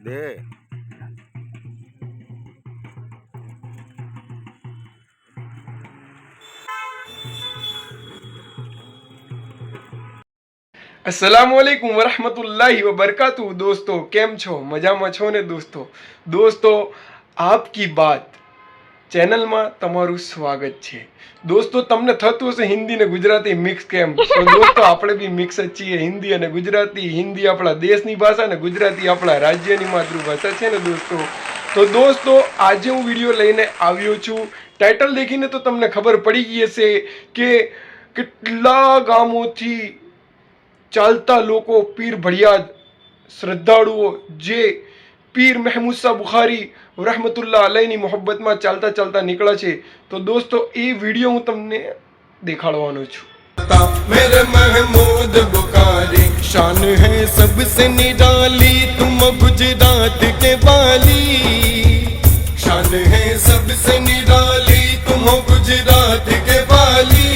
दे। अस्सलामुअलैकुम वरहमतुल्लाहि वबरकातुहू। दोस्तों केम छो? मजाમાં છો ને દોસ્તો આપકી બાત ચેનલમાં તમારું સ્વાગત છે। દોસ્તો તમને થતું હશે હિન્દી ને ગુજરાતી મિક્સ કેમ? તો દોસ્તો આપણે બી મિક્સ જ છીએ, હિન્દી અને ગુજરાતી। હિન્દી આપણા દેશની ભાષા ને ગુજરાતી આપણા રાજ્યની માતૃભાષા છે ને દોસ્તો। તો દોસ્તો આજે હું વિડીયો લઈને આવ્યો છું। ટાઇટલ દેખીને તો તમને ખબર પડી ગઈ હશે કે કેટલા ગામોથી ચાલતા લોકો પીર ભળિયાદ શ્રદ્ધાળુઓ જે પીર મહેમૂદ શાહ બુખારી रहमतुल्लाह अलैहिની મોહબ્બતમાં ચાલતા ચાલતા નીકળ્યા છે। તો દોસ્તો એ વિડીયો હું તમને દેખાડવાનો છું। मेरे महमूद बुखारी शान है सबसे निराली, तुम गुजरात के वाली। शान है सबसे निराली, तुम गुजरात के वाली।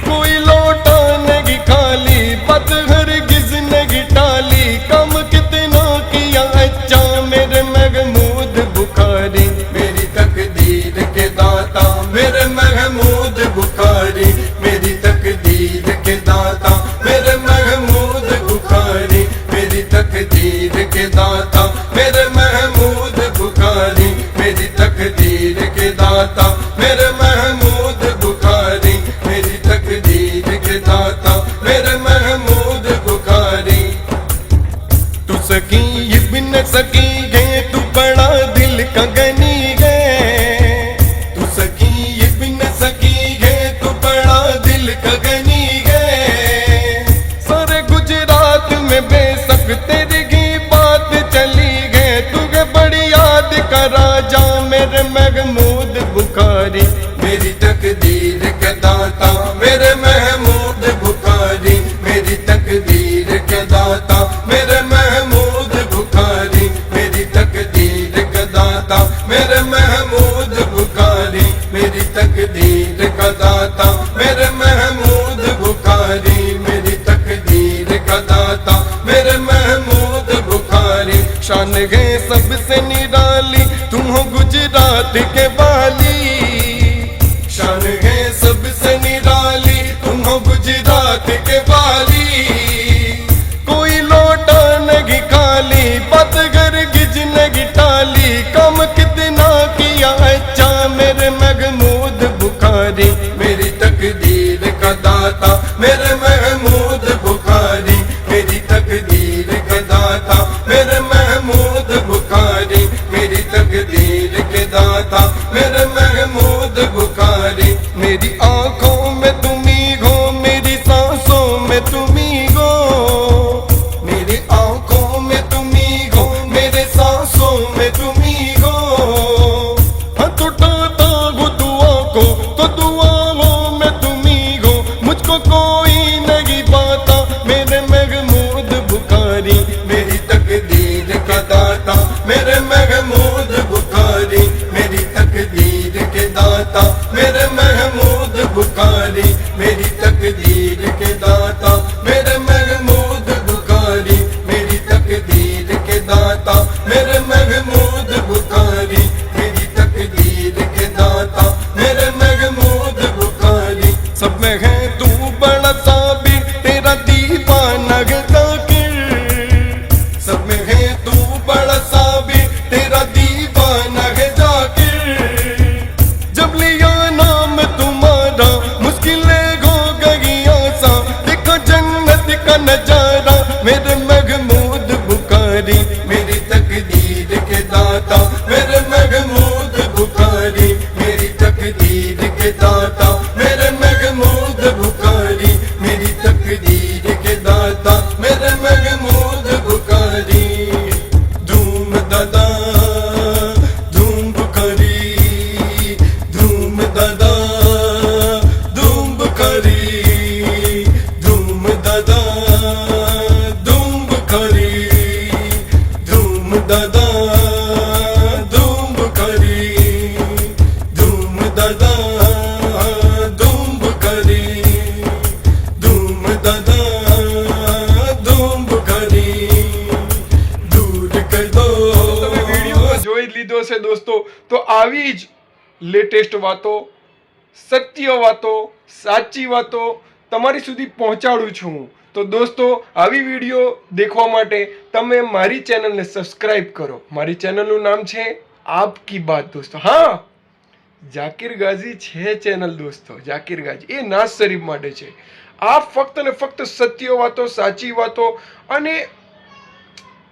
कोई लोटा नहीं खाली, बात हरगिज नहीं टाली। कम कितना किया अच्छा मेरे महमूद बुखारी, मेरी तकदीर के दाता मेरे महमूद बुखारी, मेरी तकदीर के दाता मेरे महमूद बुखारी, मेरी तकदीर के दाता मेरे महमूद बुखारी, मेरी तकदीर के दाता मेरे महमूद बुखारी, मेरी तकदीर के दाता मेरे महमूद बुखारी। तू सकी इब्न सकी है, तू बड़ा दिल का गनी है। तू सकी इब्न सकी है, तू बड़ा दिल का गनी है। सारे गुजरात में बेशक तेरी की बात चली गए, तुझे बड़ी याद का राजा मेरे महमूद बुखारी, मेरी तकदीर के दाता मेरे महमूद बुखारी, मेरी तकदीर के दाता मेरे महमूद बुखारी, मेरी तकदीर का दाता मेरे महमूद बुखारी, मेरी तकदीर का दाता मेरे महमूद बुखारी, मेरी तकदीर का दाता मेरे महमूद बुखारी। शान है सबसे निराली, तुम हो गुजरात के वाली। शान है सबसे निराली, तुम हो गुजरात के वाली। कोई लोटा नहीं खाली, बात हरगिज नहीं टाली। कम कितना किया अच्छा मेरे महमूद बुखारी, मेरी तकदीर का दाता मेरे महमूद बुखारी, मेरी तकदीर का दाता मेरे महमूद बुखारी, मेरी तकदीर के दाता मेरे महमूद વિડીયો છે દોસ્તો, તો આવી જ લેટેસ્ટ વાતો, સત્ય વાતો, સાચી વાતો તમારી સુધી પહોંચાડું છું. તો દોસ્તો, આવી વિડીયો દેખવા માટે તમે મારી ચેનલને સબસ્ક્રાઇબ કરો. મારી ચેનલનું નામ છે આપકી બાત દોસ્તો. હા, જાકીર ગાઝી છે ચેનલ દોસ્તો. જાકીર ગાઝી એ નાઝ શરીફ માટે છે. આ ફક્ત ને ફક્ત સત્ય વાતો, સાચી વાતો અને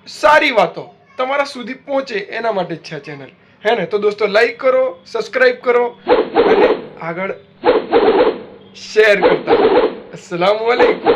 સારી વાતો તમારા સુધી પહોંચે એના માટે જ છે ચેનલ, હે ને? તો દોસ્તો, લાઈક કરો, સબસ્ક્રાઇબ કરો અને આગળ શેર કરતા. અસ્સલામુ અલૈકુમ.